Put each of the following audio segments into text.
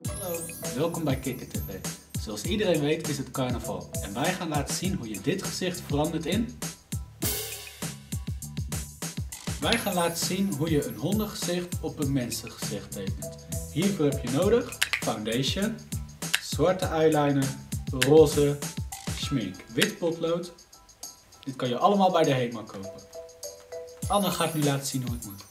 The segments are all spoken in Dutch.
Hallo, welkom bij Kikker TV. Zoals iedereen weet is het carnaval en wij gaan laten zien hoe je dit gezicht verandert in... Wij gaan laten zien hoe je een hondengezicht op een mensengezicht tekent. Hiervoor heb je nodig foundation, zwarte eyeliner, roze, schmink, wit potlood. Dit kan je allemaal bij de HEMA kopen. Anne gaat nu laten zien hoe het moet.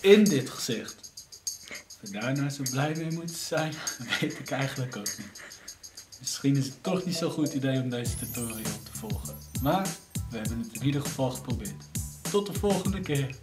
In dit gezicht. Of we daar nou zo blij mee moeten zijn, weet ik eigenlijk ook niet. Misschien is het toch niet zo'n goed idee om deze tutorial te volgen. Maar we hebben het in ieder geval geprobeerd. Tot de volgende keer.